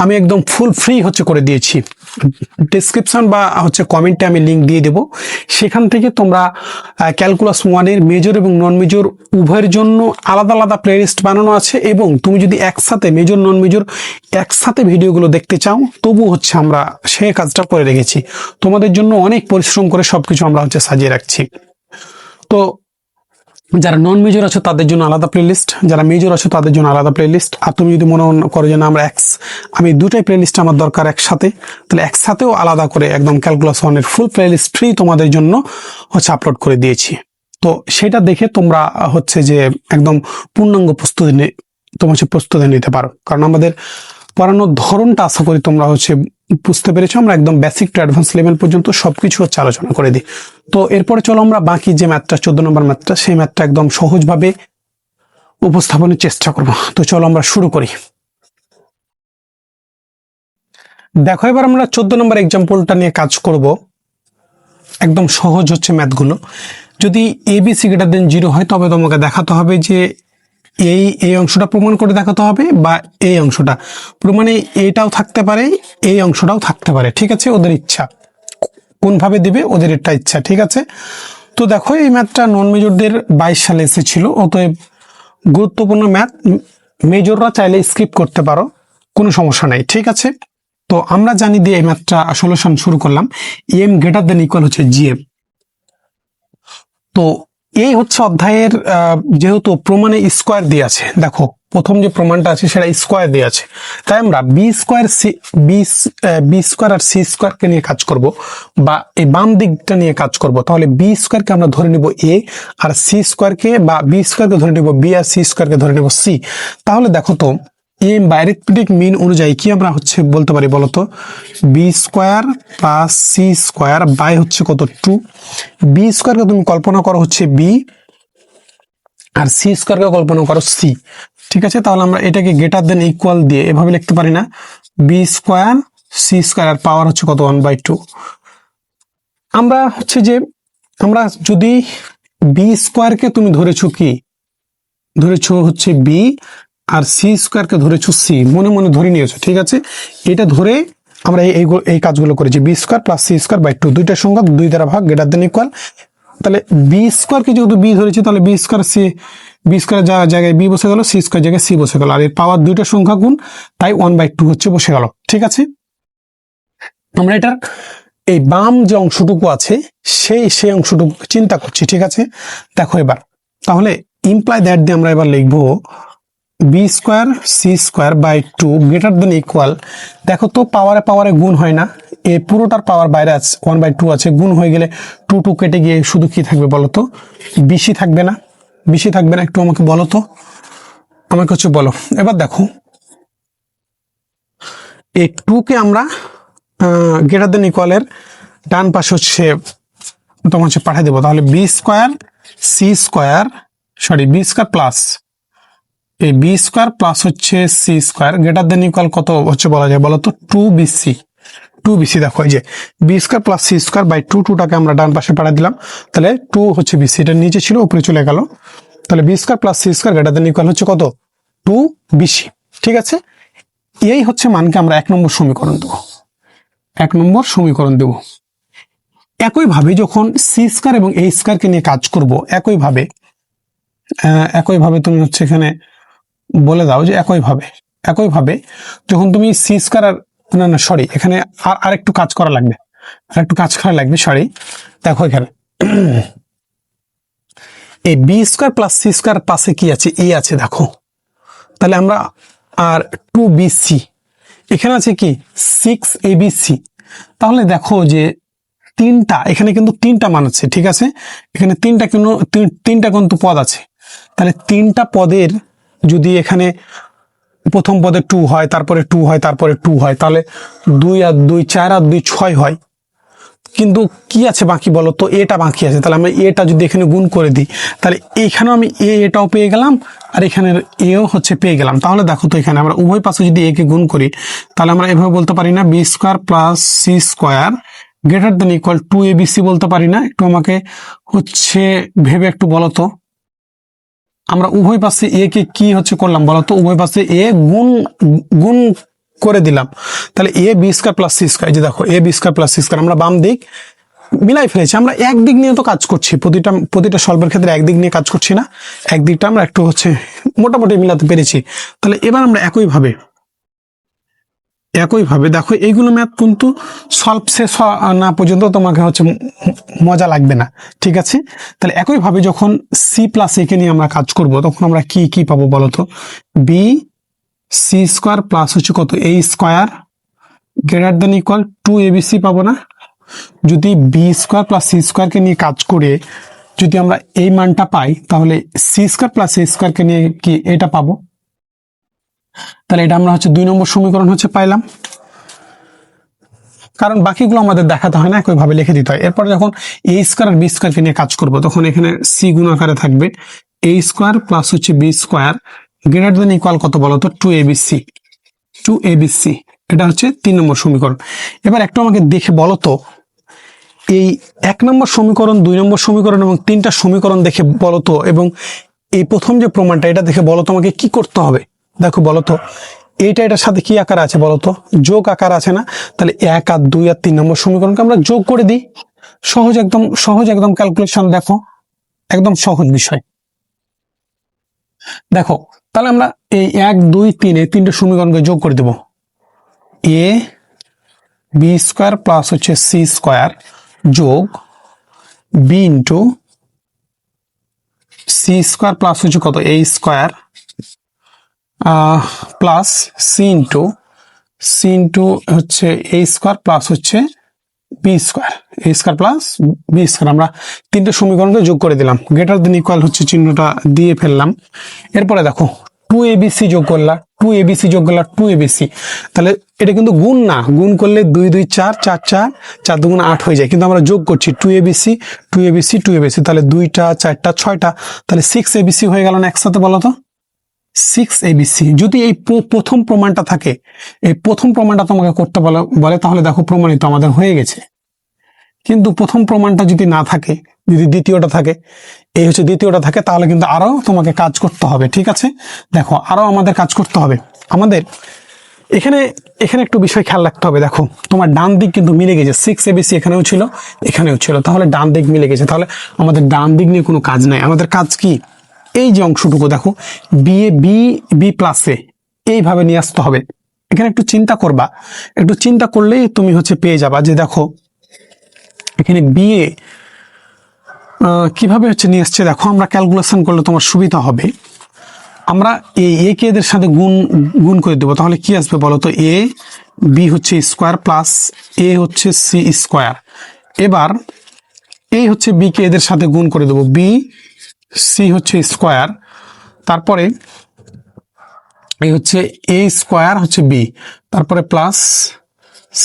আমি একদম ফুল ফ্রি হচ্ছে করে দিয়েছি, ডেসক্রিপশন বা হচ্ছে কমেন্টে আমি লিঙ্ক দিয়ে দেব, সেখান থেকে তোমরা ক্যালকুলাস 1-এর মেজর এবং নন মেজর উভয়ের জন্য আলাদা আলাদা প্লেলিস্ট বানানো আছে। এবং তুমি যদি একসাথে মেজর নন মেজর একসাথে ভিডিওগুলো দেখতে চাও তবু হচ্ছে আমরা সেই কাজটা করে রেখেছি, তোমাদের জন্য অনেক পরিশ্রম করে সবকিছু আমরা হচ্ছে সাজিয়ে রাখছি। তো যারা নন মেজর আছো তাদের জন্য আলাদা প্লেলিস্ট, যারা মেজর আছো তাদের জন্য আলাদা প্লেলিস্ট। আর তুমি যদি মনে করো যে না আমি দুটাই প্লেলিস্ট আমার দরকার একসাথে, তাহলে একসাথেও আলাদা করে একদম ক্যালকুলাস 1-এর ফুল প্লেলিস্ট ফ্রি তোমাদের জন্য হচ্ছে আপলোড করে দিয়েছি। তো সেটা দেখে তোমরা হচ্ছে যে একদম পূর্ণাঙ্গ প্রস্তুতি নিতে পারো, কারণ আমাদের পড়ানোর ধরনটা আশা করি তোমরা হচ্ছে বুঝতে পেরেছো। আমরা একদম বেসিক টু অ্যাডভান্স লেভেল পর্যন্ত সবকিছু হচ্ছে আলোচনা করে দিই। তো এরপরে চলো আমরা বাকি যে ম্যাথটা 14 নম্বর ম্যাথটা, সেই ম্যাথটা একদম সহজভাবে উপস্থাপনের চেষ্টা করব। তো চলো আমরা শুরু করি। দেখো এবার আমরা 14 নম্বর এক্সাম্পলটা নিয়ে কাজ করব। একদম সহজ হচ্ছে ম্যাথগুলো। যদি ABC গ্রেটার দেন 0 হয় তবে তোমাকে দেখাতে হবে যে এই অংশটা প্রমাণ করে দেখাতে হবে, বা এই অংশটা প্রমাণে এটাও থাকতে পারে, এই অংশটাও থাকতে পারে। ঠিক আছে, ওদের ইচ্ছা কোনভাবে দিবে, ওদের এটা ইচ্ছা। ঠিক আছে, তো দেখো এই ম্যাথটা নন মেজরদের 22 সালে এসেছিল, অতএব গুরুত্বপূর্ণ ম্যাথ, মেজররা চাইলে স্কিপ করতে পারো, কোনো সমস্যা নাই, ঠিক আছে। তো আমরা জানি দিয়ে এই ম্যাথটা সলিউশন শুরু করলাম। এম গ্রেটার দেন ইকুয়াল হচ্ছে জিএম। তো এই হচ্ছে অধ্যায়ের যেহেতু প্রমাণে স্কোয়ার দিয়ে আছে, দেখো প্রথম যে প্রমাণটা আছে সেটা স্কোয়ার দিয়ে আছে, তাই আমরা বি স্কোয়ার আর সি স্কোয়ারকে নিয়ে কাজ করব, বা এই বাম দিকটা নিয়ে কাজ করব। তাহলে বি স্কোয়ারকে আমরা ধরে নিব এ, আর সি স্কোয়ারকে বা বি স্কোয়ারকে ধরে নিব বি, আর সি স্কোয়ারকে ধরে নিব সি। তাহলে দেখো তো এম বা অ্যারিথমেটিক মিন অনুযায়ী কি আমরা হচ্ছে বলতে পারি বলতো, B square plus C square by হচ্ছে কত 2। বি স্কোয়ারকে তুমি কল্পনা করো হচ্ছে বি, আর সি স্কোয়ারকে কল্পনা করো সি, ঠিক আছে। তাহলে আমরা এটাকে গ্রেটার দেন ইকুয়াল দিয়ে এভাবে লিখতে পারি না, বি স্কোয়ার সি স্কোয়ার আর পাওয়ার হচ্ছে কত 1/2। আমরা হচ্ছে যে আমরা যদি বি স্কোয়ারকে তুমি ধরেছো কি, ধরেছো হচ্ছে বি, আর সি স্কোয়ারকে ধরেছো সি, মনে মনে ধরে নিয়েছো, ঠিক আছে। এটা ধরে আমরা এই কাজগুলো করেছি, B square plus C square by 2, দুইটা সংখ্যা 2 দ্বারা ভাগ, গ্রেটার দেন ইকুয়াল। তাহলে বি স্কোয়ারকে যেহেতু বি ধরেছি, তাহলে বি স্কোয়ার জায়গায় বি বসে গেল, সি স্কোয়ার জায়গায় সি বসে গেল, আর এর পাওয়ার দুইটা সংখ্যা গুণ, তাই 1/2 হচ্ছে বসে গেল, ঠিক আছে। আমরা এটার এই বাম যে অংশটুকু আছে সেই অংশটুকু চিন্তা করছি, ঠিক আছে। দেখো এবার তাহলে ইমপ্লাই দ্যাট দিয়ে আমরা এবার লিখবো B square C square by 2 greater than equal. দেখো তো পাওয়ারে গুণ হয় না, এই পুরোটার পাওয়ার বাইরে আছে, 1/2 আছে, গুণ হয়ে গেলে 2 কেটে গিয়ে শুধু কি থাকবে বলো তো, বেশি থাকবে না, বেশি থাকবে না, একটু আমাকে বলো তো, আমাকে হচ্ছে বলো। এবার দেখো এই 2 কে আমরা গ্রেটার দেন ইকুয়ালের ডান পাশে হচ্ছে তোমার হচ্ছে পাঠিয়ে দেবো। তাহলে B square C square, B square plus এই বি স্কোয়ার প্লাস হচ্ছে C square greater than equal কত হচ্ছে বলা যায় বলো তো, 2bc। দেখো এই যে B square plus C square by 2টাকে আমরা ডান পাশে পাঠিয়ে দিলাম, তাহলে 2 হচ্ছে বিসি, এটা নিচে ছিল উপরে চলে গেল। তাহলে B square plus C square greater than equal হচ্ছে কত, 2bc, ঠিক আছে। এই হচ্ছে মানকে আমরা 1 নম্বর সমীকরণ দেবো, 1 নম্বর সমীকরণ দেব। একইভাবে যখন সি স্কোয়ার এবং এ স্কোয়ারকে নিয়ে কাজ করব, একইভাবে তুমি হচ্ছে এখানে বলে দাও যে একইভাবে যখন তুমি সি স্কোয়ার আর না সরি, এখানে আর একটু কাজ করা লাগবে, সরি। দেখো এখানে এই B square plus C square পাশে কি আছে, এ আছে, দেখো। তাহলে আমরা আর 2bc, এখানে আছে কি 6abc। তাহলে দেখো যে এখানে কিন্তু 3টা মান আছে, ঠিক আছে। এখানে 3টা কিন্তু পদ আছে, তাহলে 3টা পদের যদি এখানে প্রথম পদে 2 হয়, তারপরে 2 হয়, তারপরে 2 হয়, তাহলে 2 আর 2 4 আর 2 6 হয়। কিন্তু কি আছে বাকি বলো তো, এটা বাকি আছে। তাহলে আমরা এটা যদি এখানে গুণ করে দিই, তাহলে এখানেও আমি এটাও পেয়ে গেলাম, আর এখানে এও হচ্ছে পেয়ে গেলাম। তাহলে দেখো তো এখানে আমরা উভয় পাশে যদি এ কে গুণ করি, তাহলে আমরা এভাবে বলতে পারি না B square plus C square greater than equal 2abc বলতে পারি না? একটু আমাকে হচ্ছে ভেবে একটু বলো তো। আমরা উভয় পাশে এ কে কি হচ্ছে করলাম বলতো, উভয় পাশে এ গুণ করে দিলাম। তাহলে A B square plus C square, যে দেখো A B square plus C square, আমরা বাম দিক মিলাই ফেলেছি। আমরা একদিক নিয়ে তো কাজ করছি, প্রতিটা সলভের ক্ষেত্রে একদিক নিয়ে কাজ করছি না, একদিকটা আমরা একটু হচ্ছে মোটামুটি মিলাতে পেরেছি। তাহলে এবার আমরা একইভাবে দেখো এইগুলো ম্যাথ কিন্তু সলভ শেষ না পর্যন্ত তোমাকে হচ্ছে মজা লাগবে না, ঠিক আছে। তাহলে একইভাবে যখন সি প্লাস এ কে নিয়ে আমরা কাজ করব, তখন আমরা কি পাবো বলতো, বি সি স্কোয়ার প্লাস হচ্ছে কত A square greater than equal 2abc পাবো না? যদি বি স্কোয়ার প্লাস সি স্কোয়ারকে নিয়ে কাজ করে যদি আমরা এই মানটা পাই, তাহলে সি স্কোয়ার প্লাস এ স্কোয়ারকে নিয়ে কি এটা পাবো। তাহলে এটা আমরা হচ্ছে 2 নম্বর সমীকরণ হচ্ছে পাইলাম, কারণ বাকিগুলো আমাদের দেখাতে হয় না, একইভাবে লিখে দিতে হয়। এরপর যখন এ স্কোয়ার আর বি স্কোয়ারকে নিয়ে কাজ করব, তখন এখানে সি গুণ আকারে থাকবে এ স্কোয়ার প্লাস হচ্ছে B square greater than equal কত বলতো, 2abc। এটা হচ্ছে 3 নম্বর সমীকরণ। এবার একটু আমাকে দেখে বলো তো, এই 1 নম্বর সমীকরণ, 2 নম্বর সমীকরণ এবং 3টা সমীকরণ দেখে বলো তো, এবং এই প্রথম যে প্রমাণটা এটা দেখে বলো তো আমাকে কি করতে হবে। দেখো বলো তো, এটার সাথে কি আকার আছে বলতো, যোগ আকার আছে না? তাহলে 1 আর 2 আর 3 নম্বর সমীকরণকে আমরা যোগ করে দিই। সহজ একদম ক্যালকুলেশন, দেখো একদম সহজ বিষয়। দেখো তাহলে আমরা এই 1 2 3 এই 3টে সমীকরণকে যোগ করে দেবো। এ বি স্কোয়ার প্লাস হচ্ছে সি স্কোয়ার যোগ B into C square plus হচ্ছে কত A square plus C into হচ্ছে এ স্কোয়ার প্লাস হচ্ছে B square A square plus B square. আমরা তিনটে সমীকরণকে যোগ করে দিলাম, গ্রেটার দেন ইকুয়াল হচ্ছে চিহ্নটা দিয়ে ফেললাম। এরপরে দেখো 2abc যোগ করলাম 2abc, তাহলে এটা কিন্তু গুণ না, গুণ করলে 2 2 4 4 4 4 2 8 হয়ে যায়, কিন্তু আমরা যোগ করছি 2abc, তাহলে 2টা 4টা 6টা, তাহলে 6abc হয়ে গেল না একসাথে, বলো তো 6abc। যদি এই প্রথম প্রমাণটা থাকে, এই প্রথম প্রমাণটা তোমাকে করতে বলে তাহলে দেখো প্রমাণিত আমাদের হয়ে গেছে। কিন্তু প্রথম প্রমাণটা যদি না থাকে, যদি দ্বিতীয়টা থাকে, এই হচ্ছে দ্বিতীয়টা থাকে, তাহলে কিন্তু আরো তোমাকে কাজ করতে হবে। ঠিক আছে, দেখো আরো আমাদের কাজ করতে হবে। আমাদের এখানে একটু বিষয় খেয়াল রাখতে হবে। দেখো তোমার ডান দিক কিন্তু মিলে গেছে, 6abc এখানেও ছিল, তাহলে ডান দিক মিলে গেছে, তাহলে আমাদের ডান দিক নিয়ে কোনো কাজ নাই। আমাদের কাজ কি, এই যে অংশটুকু দেখো বি প্লাস এ এইভাবে নিয়ে আসতে হবে। এখানে একটু চিন্তা করবা, একটু চিন্তা করলেই তুমি হচ্ছে পেয়ে যাবা যে দেখো এখানে বিএ কিভাবে হচ্ছে নিয়ে আসছে। দেখো আমরা ক্যালকুলেশন করলে তোমার সুবিধা হবে। আমরা এই এ কে এদের সাথে গুণ করে দেবো, তাহলে কি আসবে বলো তো, এ বি হচ্ছে স্কোয়ার প্লাস এ হচ্ছে সি স্কোয়ার। এবার এই হচ্ছে বি কে এদের সাথে গুণ করে দেবো, বি সি হচ্ছে স্কোয়ার, তারপরে এই হচ্ছে এ স্কোয়ার হচ্ছে বি, তারপরে প্লাস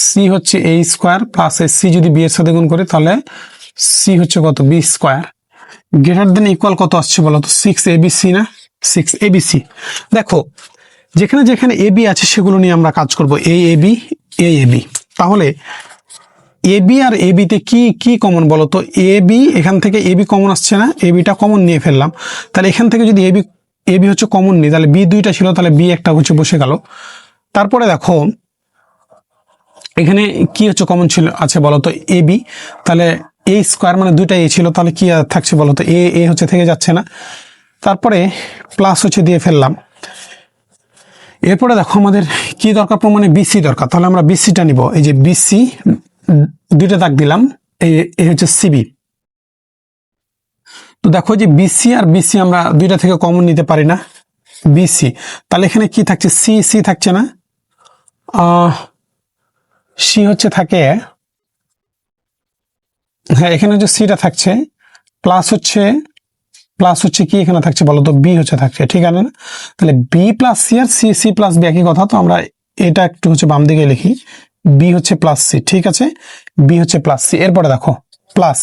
সি হচ্ছে এ স্কোয়ার প্লাস সি যদি বি এর সাথে গুণ করে তাহলে সি হচ্ছে কত B square. Greater than equal কত আসছে বলো তো, 6abc না, 6abc। দেখো যেখানে যেখানে এ বি আছে সেগুলো নিয়ে আমরা কাজ করব, এ বি। তাহলে এ বি আর এ বিতে কি কমন বলো তো, এ বি এখান থেকে এ বি কমন আসছে না, এ বিটা কমন নিয়ে ফেললাম, তাহলে এখান থেকে যদি এ বি হচ্ছে কমন নিই, তাহলে বি দুইটা ছিল, তাহলে বি একটা হচ্ছে বসে গেল। তারপরে দেখো এখানে কি হচ্ছে কমন ছিল আছে বলতো এ বি, তাহলে এ স্কোয়ার মানে দুইটা এ ছিল, তাহলে কি থাকছে বলতো এ হচ্ছে থেকে যাচ্ছে না, তারপরে প্লাস হচ্ছে দিয়ে ফেললাম। এরপরে দেখো আমাদের কি দরকার, প্রমাণে বিসি দরকার, তাহলে আমরা বিসিটা নিব। এই যে বিসি দুইটা দাগ দিলাম, এই হচ্ছে সিবি। তো দেখো যে বিসি আর বিসি আমরা দুইটা থেকে কমন নিতে পারি না, বিসি, তাহলে এখানে কি থাকছে, সি থাকছে না, সি হচ্ছে থাকে, হ্যাঁ এখানে হচ্ছে সিটা থাকছে, প্লাস হচ্ছে কি এখানে থাকছে বলো তো, বি হচ্ছে থাকছে, ঠিক আছে না। তাহলে বি প্লাস সি আর সি প্লাস বি একই কথা, তো আমরা এটা একটু হচ্ছে বাম দিকে লিখি, বি হচ্ছে প্লাস সি, ঠিক আছে, বি হচ্ছে প্লাস সি। এরপরে দেখো প্লাস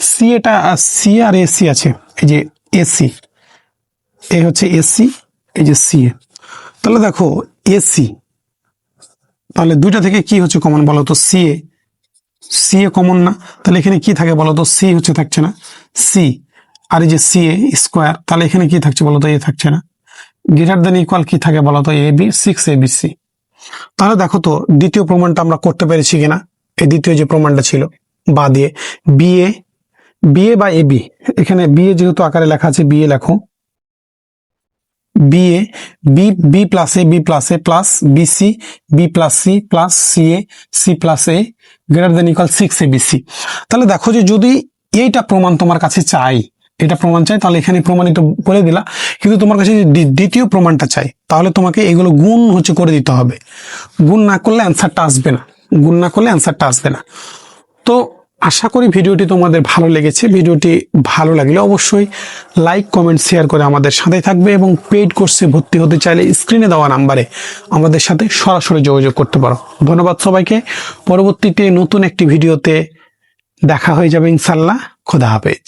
সি, এটা সি আর এসি আছে, এই যে এসি, এ হচ্ছে এসি, এই যে সি এ, তাহলে দেখো এসি, তাহলে দুইটা থেকে কি হচ্ছে কমন বলো তো, সি এ কমন না, তাহলে এখানে কি থাকে বলো তো, সি হচ্ছে থাকছে না, সি আর এই যে সি এ স্কোয়ার, তাহলে এখানে কি থাকছে বলতো, এ থাকছে না। গ্রেটার দেন ইকুয়াল কি থাকে বলতো, এ বি, 6abc। তাহলে দেখো তো দ্বিতীয় প্রমাণটা আমরা করতে পেরেছি কিনা। এই দ্বিতীয় যে প্রমাণটা ছিল বা দিয়ে বিএ বা এ বি, এখানে বিএ যেহেতু আকারে লেখা আছে, বিএ লেখো, B plus A plus BC, B plus C plus C plus A greater than equal 6abc। তাহলে দেখো যে যদি এইটা প্রমাণ তোমার কাছে চাই, এটা প্রমাণ চাই, তাহলে এখানে প্রমাণিত বলে দিলা, কিন্তু তোমার কাছে যদি দ্বিতীয় প্রমাণটা চাই তাহলে তোমাকে এগুলো গুণ হচ্ছে করে দিতে হবে, গুণ না করলে অ্যান্সারটা আসবে না। তো আশা করি ভিডিওটি তোমাদের ভালো লেগেছে। ভিডিওটি ভালো লাগলে অবশ্যই লাইক কমেন্ট শেয়ার করে আমাদের সাথে থাকবে, এবং পেইড কোর্সে ভর্তি হতে চাইলে স্ক্রিনে দেওয়া নাম্বারে আমাদের সাথে সরাসরি যোগাযোগ করতে পারো। ধন্যবাদ সবাইকে। পরবর্তীতে নতুন একটি ভিডিওতে দেখা হয়ে যাবে ইনশাল্লাহ। খোদা হাফেজ।